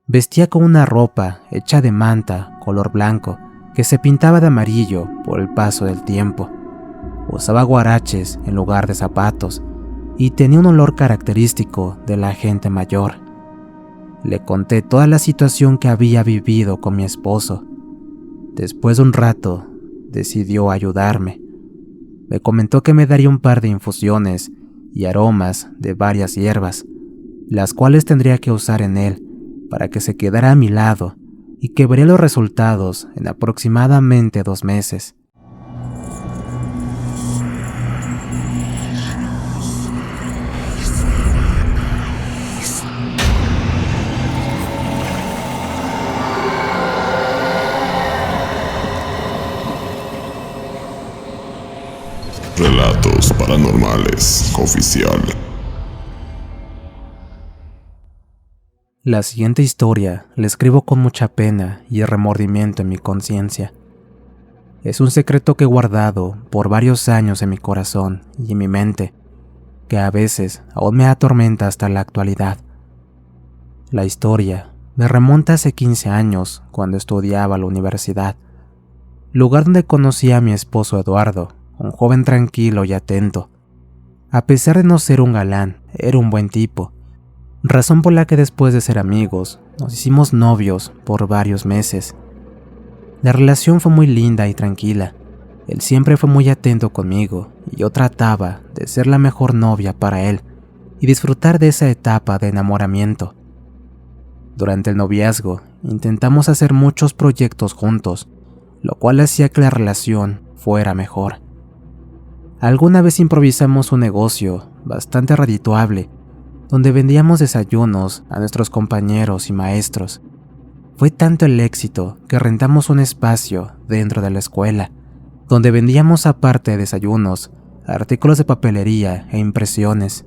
Vestía con una ropa hecha de manta color blanco que se pintaba de amarillo por el paso del tiempo. Usaba guaraches en lugar de zapatos y tenía un olor característico de la gente mayor. Le conté toda la situación que había vivido con mi esposo. Después de un rato, decidió ayudarme. Me comentó que me daría un par de infusiones y aromas de varias hierbas, las cuales tendría que usar en él para que se quedara a mi lado y que vería los resultados en aproximadamente 2 meses. Relatos Paranormales Oficial. La siguiente historia la escribo con mucha pena y remordimiento en mi conciencia. Es un secreto que he guardado por varios años en mi corazón y en mi mente, que a veces aún me atormenta hasta la actualidad. La historia me remonta hace 15 años cuando estudiaba a la universidad, lugar donde conocí a mi esposo Eduardo, un joven tranquilo y atento. A pesar de no ser un galán, era un buen tipo, razón por la que después de ser amigos, nos hicimos novios por varios meses. La relación fue muy linda y tranquila. Él siempre fue muy atento conmigo y yo trataba de ser la mejor novia para él y disfrutar de esa etapa de enamoramiento. Durante el noviazgo, intentamos hacer muchos proyectos juntos, lo cual hacía que la relación fuera mejor. Alguna vez improvisamos un negocio bastante redituable, donde vendíamos desayunos a nuestros compañeros y maestros. Fue tanto el éxito que rentamos un espacio dentro de la escuela, donde vendíamos aparte de desayunos, artículos de papelería e impresiones.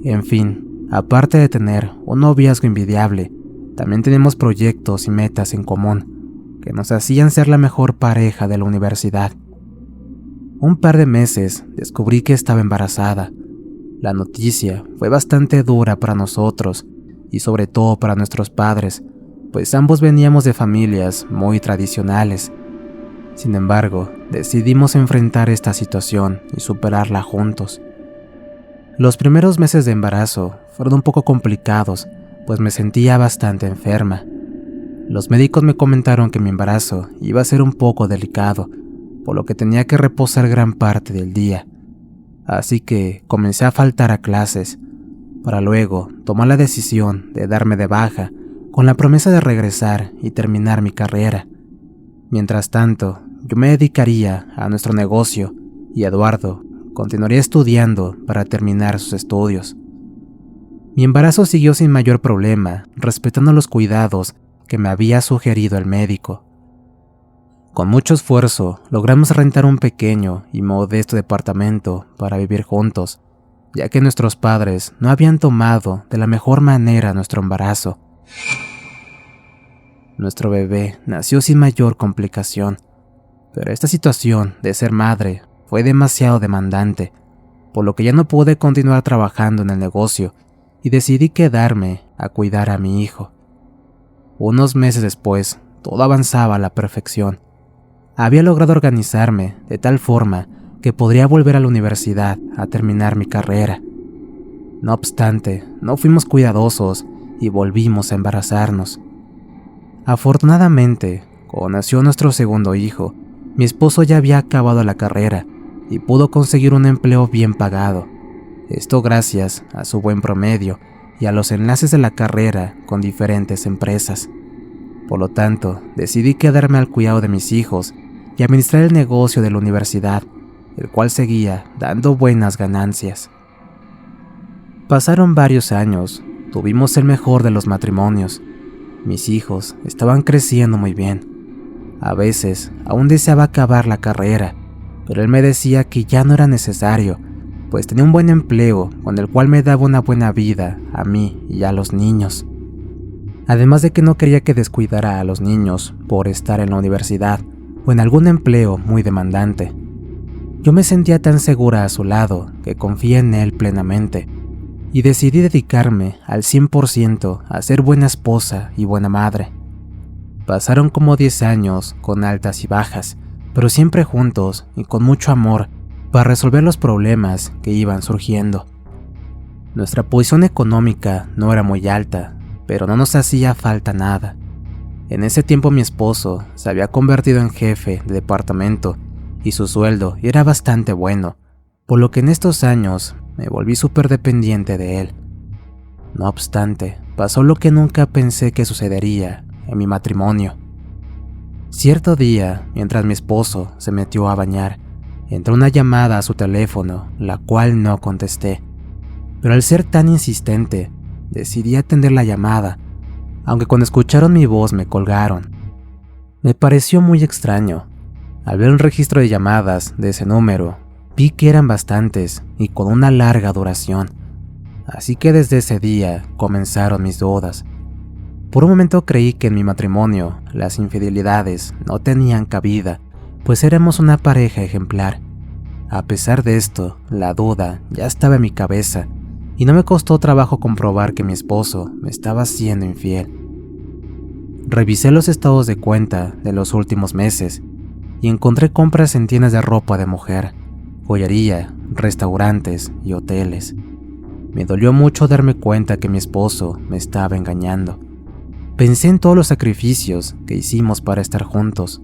En fin, aparte de tener un noviazgo envidiable, también tenemos proyectos y metas en común, que nos hacían ser la mejor pareja de la universidad. Un par de meses descubrí que estaba embarazada. La noticia fue bastante dura para nosotros y sobre todo para nuestros padres, pues ambos veníamos de familias muy tradicionales. Sin embargo, decidimos enfrentar esta situación y superarla juntos. Los primeros meses de embarazo fueron un poco complicados, pues me sentía bastante enferma. Los médicos me comentaron que mi embarazo iba a ser un poco delicado, por lo que tenía que reposar gran parte del día. Así que comencé a faltar a clases, para luego tomar la decisión de darme de baja con la promesa de regresar y terminar mi carrera. Mientras tanto, yo me dedicaría a nuestro negocio y Eduardo continuaría estudiando para terminar sus estudios. Mi embarazo siguió sin mayor problema, respetando los cuidados que me había sugerido el médico. Con mucho esfuerzo, logramos rentar un pequeño y modesto departamento para vivir juntos, ya que nuestros padres no habían tomado de la mejor manera nuestro embarazo. Nuestro bebé nació sin mayor complicación, pero esta situación de ser madre fue demasiado demandante, por lo que ya no pude continuar trabajando en el negocio y decidí quedarme a cuidar a mi hijo. Unos meses después, todo avanzaba a la perfección. Había logrado organizarme de tal forma que podría volver a la universidad a terminar mi carrera. No obstante, no fuimos cuidadosos y volvimos a embarazarnos. Afortunadamente, cuando nació nuestro segundo hijo, mi esposo ya había acabado la carrera y pudo conseguir un empleo bien pagado. Esto gracias a su buen promedio y a los enlaces de la carrera con diferentes empresas. Por lo tanto, decidí quedarme al cuidado de mis hijos y administrar el negocio de la universidad, el cual seguía dando buenas ganancias. Pasaron varios años, tuvimos el mejor de los matrimonios. Mis hijos estaban creciendo muy bien. A veces aún deseaba acabar la carrera, pero él me decía que ya no era necesario, pues tenía un buen empleo con el cual me daba una buena vida a mí y a los niños. Además de que no quería que descuidara a los niños por estar en la universidad o en algún empleo muy demandante. Yo me sentía tan segura a su lado que confié en él plenamente, y decidí dedicarme al 100% a ser buena esposa y buena madre. Pasaron como 10 años con altas y bajas, pero siempre juntos y con mucho amor para resolver los problemas que iban surgiendo. Nuestra posición económica no era muy alta, pero no nos hacía falta nada. En ese tiempo mi esposo se había convertido en jefe de departamento y su sueldo era bastante bueno, por lo que en estos años me volví súper dependiente de él. No obstante, pasó lo que nunca pensé que sucedería en mi matrimonio. Cierto día, mientras mi esposo se metió a bañar, entró una llamada a su teléfono, la cual no contesté. Pero al ser tan insistente, decidí atender la llamada, aunque cuando escucharon mi voz me colgaron. Me pareció muy extraño. Al ver un registro de llamadas de ese número, vi que eran bastantes y con una larga duración. Así que desde ese día comenzaron mis dudas. Por un momento creí que en mi matrimonio las infidelidades no tenían cabida, pues éramos una pareja ejemplar. A pesar de esto, la duda ya estaba en mi cabeza y no me costó trabajo comprobar que mi esposo me estaba siendo infiel. Revisé los estados de cuenta de los últimos meses y encontré compras en tiendas de ropa de mujer, joyería, restaurantes y hoteles. Me dolió mucho darme cuenta que mi esposo me estaba engañando. Pensé en todos los sacrificios que hicimos para estar juntos,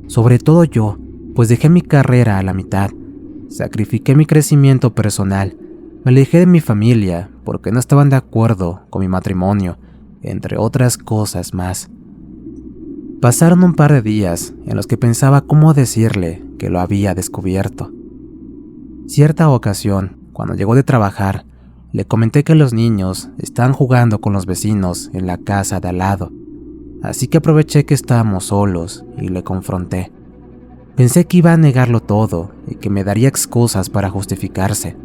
sobre todo yo, pues dejé mi carrera a la mitad, sacrifiqué mi crecimiento personal, me alejé de mi familia porque no estaban de acuerdo con mi matrimonio, entre otras cosas más. Pasaron un par de días en los que pensaba cómo decirle que lo había descubierto. Cierta ocasión, cuando llegó de trabajar, le comenté que los niños estaban jugando con los vecinos en la casa de al lado, así que aproveché que estábamos solos y le confronté. Pensé que iba a negarlo todo y que me daría excusas para justificarse.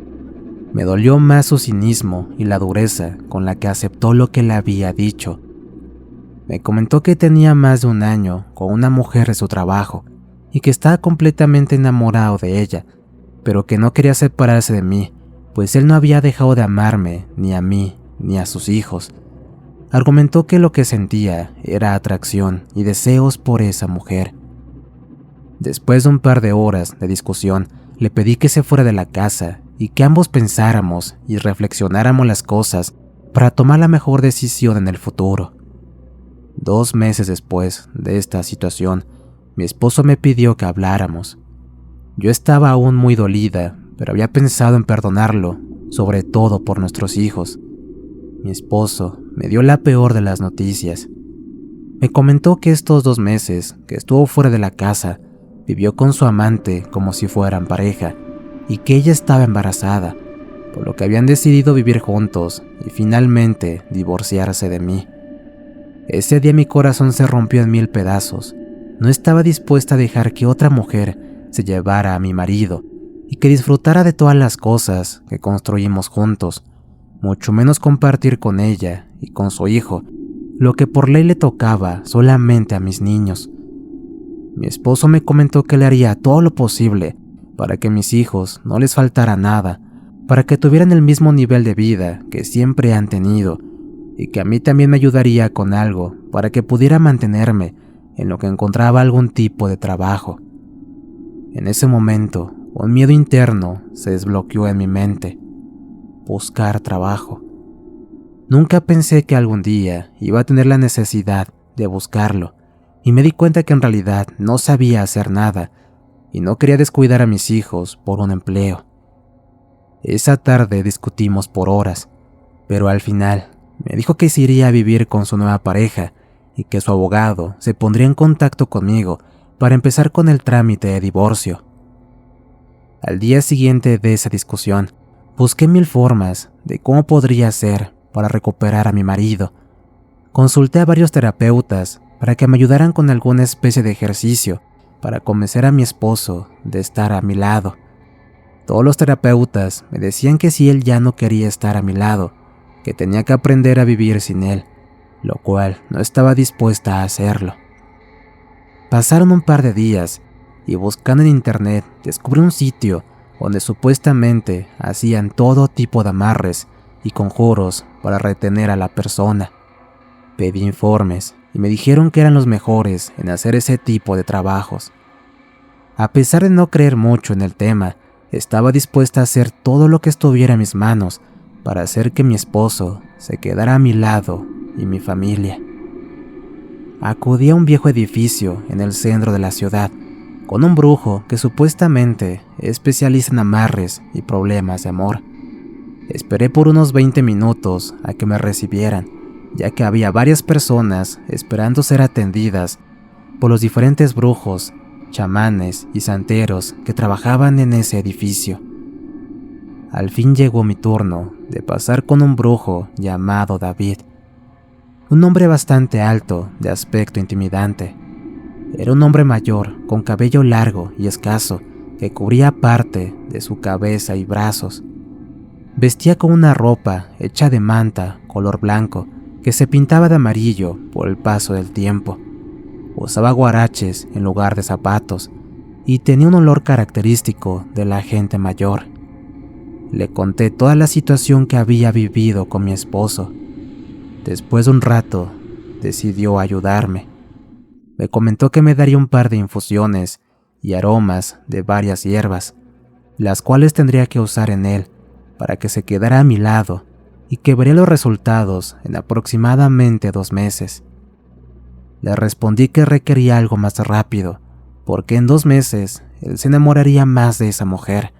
Me dolió más su cinismo y la dureza con la que aceptó lo que le había dicho. Me comentó que tenía más de un año con una mujer de su trabajo y que estaba completamente enamorado de ella, pero que no quería separarse de mí, pues él no había dejado de amarme ni a mí ni a sus hijos. Argumentó que lo que sentía era atracción y deseos por esa mujer. Después de un par de horas de discusión, le pedí que se fuera de la casa y que ambos pensáramos y reflexionáramos las cosas para tomar la mejor decisión en el futuro. 2 meses después de esta situación, mi esposo me pidió que habláramos. Yo estaba aún muy dolida, pero había pensado en perdonarlo, sobre todo por nuestros hijos. Mi esposo me dio la peor de las noticias. Me comentó que estos 2 meses que estuvo fuera de la casa, vivió con su amante como si fueran pareja, y que ella estaba embarazada, por lo que habían decidido vivir juntos y finalmente divorciarse de mí. Ese día mi corazón se rompió en 1000 pedazos. No estaba dispuesta a dejar que otra mujer se llevara a mi marido y que disfrutara de todas las cosas que construimos juntos, mucho menos compartir con ella y con su hijo lo que por ley le tocaba solamente a mis niños. Mi esposo me comentó que le haría todo lo posible para que a mis hijos no les faltara nada, para que tuvieran el mismo nivel de vida que siempre han tenido, y que a mí también me ayudaría con algo para que pudiera mantenerme en lo que encontraba algún tipo de trabajo. En ese momento, un miedo interno se desbloqueó en mi mente: buscar trabajo. Nunca pensé que algún día iba a tener la necesidad de buscarlo, y me di cuenta que en realidad no sabía hacer nada, y no quería descuidar a mis hijos por un empleo. Esa tarde discutimos por horas, pero al final me dijo que se iría a vivir con su nueva pareja y que su abogado se pondría en contacto conmigo para empezar con el trámite de divorcio. Al día siguiente de esa discusión, busqué 1000 formas de cómo podría hacer para recuperar a mi marido. Consulté a varios terapeutas para que me ayudaran con alguna especie de ejercicio para convencer a mi esposo de estar a mi lado. Todos los terapeutas me decían que si él ya no quería estar a mi lado, que tenía que aprender a vivir sin él, lo cual no estaba dispuesta a hacerlo. Pasaron un par de días y buscando en internet descubrí un sitio donde supuestamente hacían todo tipo de amarres y conjuros para retener a la persona. Pedí informes y me dijeron que eran los mejores en hacer ese tipo de trabajos. A pesar de no creer mucho en el tema, estaba dispuesta a hacer todo lo que estuviera en mis manos para hacer que mi esposo se quedara a mi lado y mi familia. Acudí a un viejo edificio en el centro de la ciudad, con un brujo que supuestamente es especialista en amarres y problemas de amor. Esperé por unos 20 minutos a que me recibieran, ya que había varias personas esperando ser atendidas por los diferentes brujos, chamanes y santeros que trabajaban en ese edificio. Al fin llegó mi turno de pasar con un brujo llamado David, un hombre bastante alto, de aspecto intimidante. Era un hombre mayor, con cabello largo y escaso, que cubría parte de su cabeza y brazos. Vestía con una ropa hecha de manta color blanco, que se pintaba de amarillo por el paso del tiempo. Usaba guaraches en lugar de zapatos, y tenía un olor característico de la gente mayor. Le conté toda la situación que había vivido con mi esposo. Después de un rato, decidió ayudarme. Me comentó que me daría un par de infusiones y aromas de varias hierbas, las cuales tendría que usar en él para que se quedara a mi lado y que vería los resultados en aproximadamente 2 meses. Le respondí que requería algo más rápido, porque en 2 meses él se enamoraría más de esa mujer,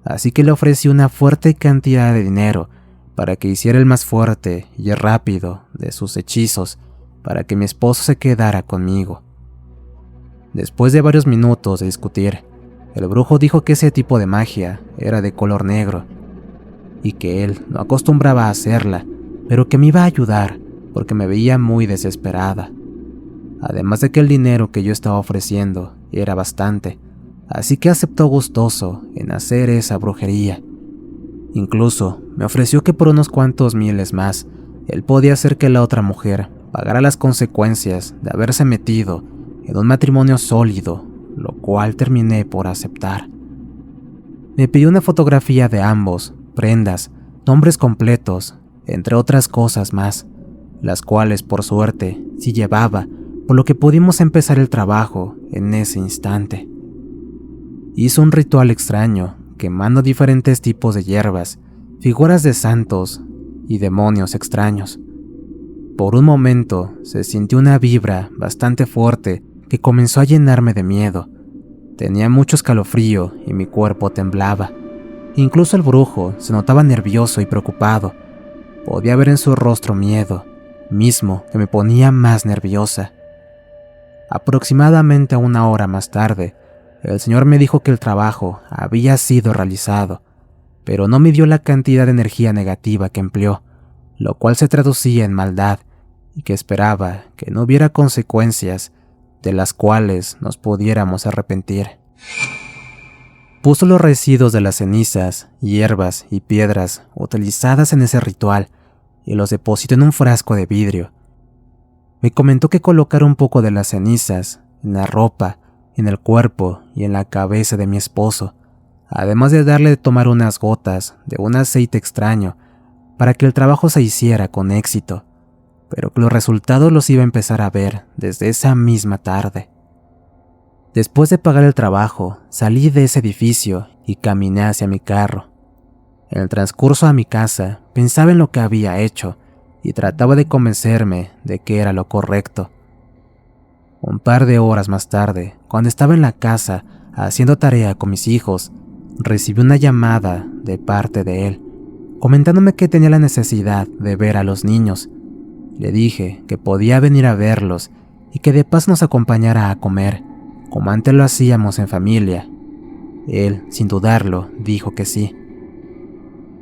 así que le ofrecí una fuerte cantidad de dinero para que hiciera el más fuerte y rápido de sus hechizos para que mi esposo se quedara conmigo. Después de varios minutos de discutir, el brujo dijo que ese tipo de magia era de color negro y que él no acostumbraba a hacerla, pero que me iba a ayudar porque me veía muy desesperada. Además de que el dinero que yo estaba ofreciendo era bastante, así que aceptó gustoso en hacer esa brujería. Incluso me ofreció que por unos cuantos miles más, él podía hacer que la otra mujer pagara las consecuencias de haberse metido en un matrimonio sólido, lo cual terminé por aceptar. Me pidió una fotografía de ambos, prendas, nombres completos, entre otras cosas más, las cuales por suerte sí llevaba, por lo que pudimos empezar el trabajo en ese instante. Hizo un ritual extraño, quemando diferentes tipos de hierbas, figuras de santos y demonios extraños. Por un momento se sintió una vibra bastante fuerte que comenzó a llenarme de miedo. Tenía mucho escalofrío y mi cuerpo temblaba. Incluso el brujo se notaba nervioso y preocupado. Podía ver en su rostro miedo, mismo que me ponía más nerviosa. Aproximadamente 1 hora más tarde, el señor me dijo que el trabajo había sido realizado, pero no me dio la cantidad de energía negativa que empleó, lo cual se traducía en maldad y que esperaba que no hubiera consecuencias de las cuales nos pudiéramos arrepentir. Puso los residuos de las cenizas, hierbas y piedras utilizadas en ese ritual y los depositó en un frasco de vidrio. Me comentó que colocara un poco de las cenizas en la ropa, en el cuerpo y en la cabeza de mi esposo, además de darle de tomar unas gotas de un aceite extraño para que el trabajo se hiciera con éxito, pero que los resultados los iba a empezar a ver desde esa misma tarde. Después de pagar el trabajo, salí de ese edificio y caminé hacia mi carro. En el transcurso a mi casa, pensaba en lo que había hecho y trataba de convencerme de que era lo correcto. Un par de horas más tarde, cuando estaba en la casa haciendo tarea con mis hijos, recibí una llamada de parte de él, comentándome que tenía la necesidad de ver a los niños. Le dije que podía venir a verlos y que de paso nos acompañara a comer, como antes lo hacíamos en familia. Él, sin dudarlo, dijo que sí.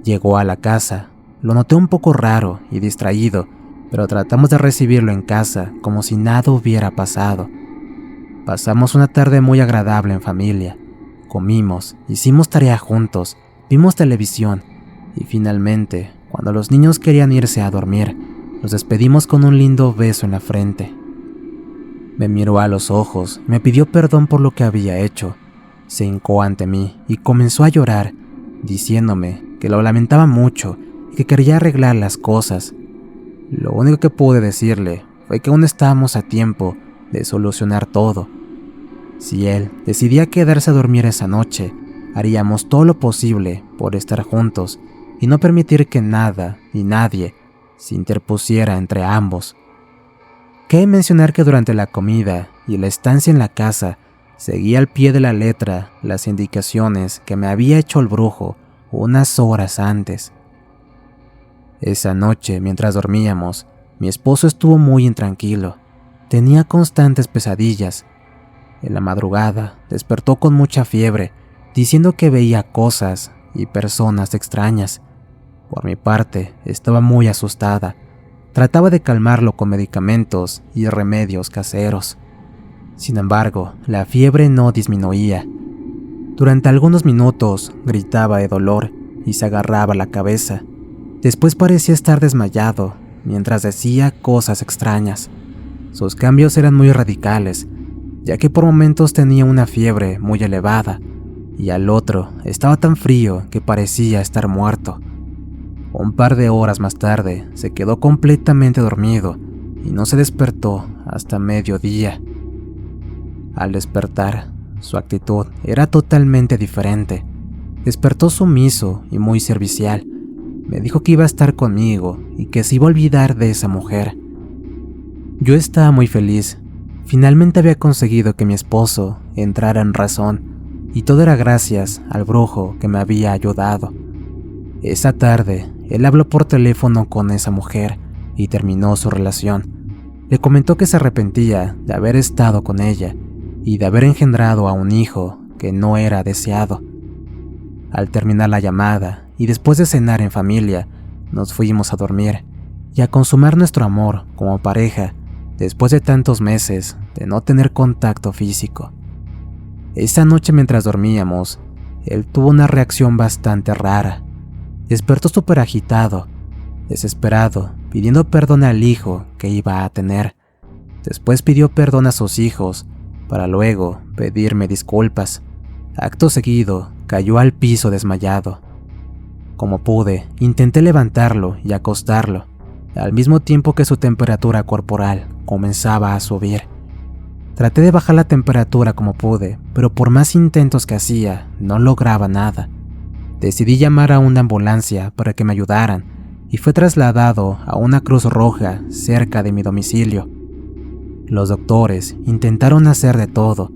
Llegó a la casa. Lo noté un poco raro y distraído, pero tratamos de recibirlo en casa como si nada hubiera pasado. Pasamos una tarde muy agradable en familia. Comimos, hicimos tarea juntos, vimos televisión y finalmente, cuando los niños querían irse a dormir, nos despedimos con un lindo beso en la frente. Me miró a los ojos, me pidió perdón por lo que había hecho, se hincó ante mí y comenzó a llorar, diciéndome que lo lamentaba mucho y que quería arreglar las cosas. Lo único que pude decirle fue que aún estábamos a tiempo de solucionar todo. Si él decidía quedarse a dormir esa noche, haríamos todo lo posible por estar juntos y no permitir que nada ni nadie se interpusiera entre ambos. Cabe mencionar que durante la comida y la estancia en la casa seguía al pie de la letra las indicaciones que me había hecho el brujo unas horas antes. Esa noche, mientras dormíamos, mi esposo estuvo muy intranquilo. Tenía constantes pesadillas. En la madrugada despertó con mucha fiebre, diciendo que veía cosas y personas extrañas. Por mi parte, estaba muy asustada. Trataba de calmarlo con medicamentos y remedios caseros. Sin embargo, la fiebre no disminuía. Durante algunos minutos gritaba de dolor y se agarraba la cabeza. Después parecía estar desmayado, mientras decía cosas extrañas. Sus cambios eran muy radicales, ya que por momentos tenía una fiebre muy elevada, y al otro estaba tan frío que parecía estar muerto. Un par de horas más tarde se quedó completamente dormido y no se despertó hasta mediodía. Al despertar, su actitud era totalmente diferente. Despertó sumiso y muy servicial. Me dijo que iba a estar conmigo y que se iba a olvidar de esa mujer. Yo estaba muy feliz. Finalmente había conseguido que mi esposo entrara en razón, y todo era gracias al brujo que me había ayudado. Esa tarde, él habló por teléfono con esa mujer y terminó su relación. Le comentó que se arrepentía de haber estado con ella y de haber engendrado a un hijo que no era deseado. Al terminar la llamada y después de cenar en familia, nos fuimos a dormir y a consumar nuestro amor como pareja después de tantos meses de no tener contacto físico. Esa noche mientras dormíamos, él tuvo una reacción bastante rara. Despertó súper agitado, desesperado, pidiendo perdón al hijo que iba a tener. Después pidió perdón a sus hijos, para luego pedirme disculpas. Acto seguido, cayó al piso desmayado. Como pude, intenté levantarlo y acostarlo, al mismo tiempo que su temperatura corporal comenzaba a subir. Traté de bajar la temperatura como pude, pero por más intentos que hacía, no lograba nada. Decidí llamar a una ambulancia para que me ayudaran y fue trasladado a una Cruz Roja cerca de mi domicilio. Los doctores intentaron hacer de todo: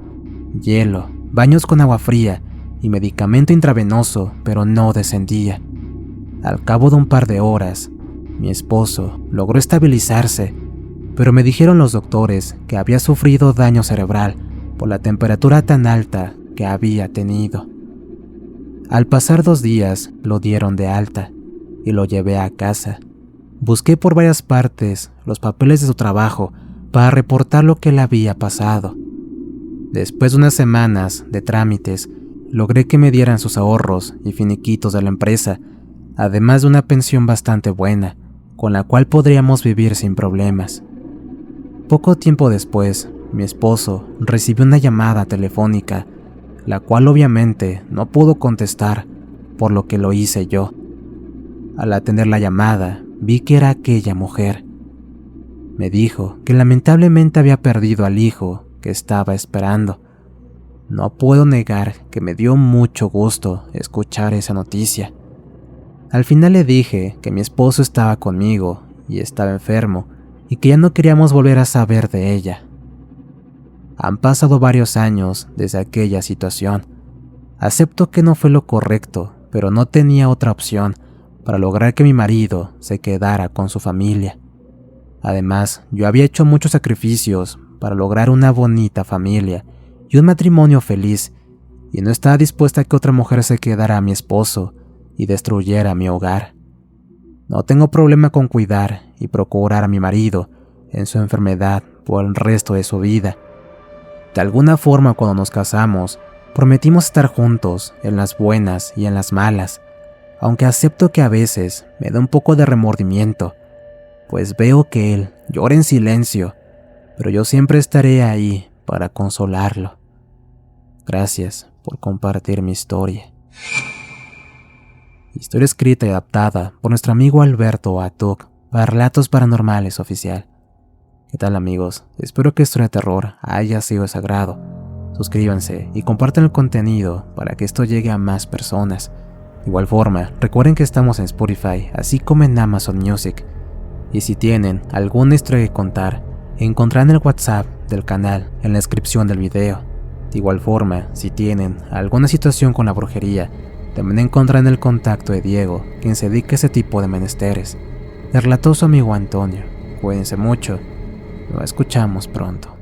hielo, baños con agua fría y medicamento intravenoso, pero no descendía. Al cabo de un par de horas, mi esposo logró estabilizarse, pero me dijeron los doctores que había sufrido daño cerebral por la temperatura tan alta que había tenido. Al pasar 2 días, lo dieron de alta y lo llevé a casa. Busqué por varias partes los papeles de su trabajo para reportar lo que le había pasado. Después de unas semanas de trámites, logré que me dieran sus ahorros y finiquitos de la empresa, además de una pensión bastante buena, con la cual podríamos vivir sin problemas. Poco tiempo después, mi esposo recibió una llamada telefónica, la cual obviamente no pudo contestar, por lo que lo hice yo. Al atender la llamada, vi que era aquella mujer. Me dijo que lamentablemente había perdido al hijo que estaba esperando. No puedo negar que me dio mucho gusto escuchar esa noticia. Al final le dije que mi esposo estaba conmigo y estaba enfermo y que ya no queríamos volver a saber de ella. Han pasado varios años desde aquella situación. Acepto que no fue lo correcto, pero no tenía otra opción para lograr que mi marido se quedara con su familia. Además, yo había hecho muchos sacrificios para lograr una bonita familia y un matrimonio feliz, y no estaba dispuesta a que otra mujer se quedara a mi esposo y destruyera mi hogar. No tengo problema con cuidar y procurar a mi marido en su enfermedad por el resto de su vida. De alguna forma, cuando nos casamos, prometimos estar juntos en las buenas y en las malas, aunque acepto que a veces me da un poco de remordimiento, pues veo que él llora en silencio, pero yo siempre estaré ahí para consolarlo. Gracias por compartir mi historia. Historia escrita y adaptada por nuestro amigo Alberto Atuk para Relatos Paranormales Oficial. ¿Qué tal, amigos? Espero que Historia de Terror haya sido de su agrado. Suscríbanse y compartan el contenido para que esto llegue a más personas. De igual forma, recuerden que estamos en Spotify, así como en Amazon Music. Y si tienen alguna historia que contar, encontrarán el WhatsApp del canal en la descripción del video. De igual forma, si tienen alguna situación con la brujería, también encontrarán el contacto de Diego, quien se dedica a ese tipo de menesteres. Le relató su amigo Antonio. Cuídense mucho. Nos escuchamos pronto.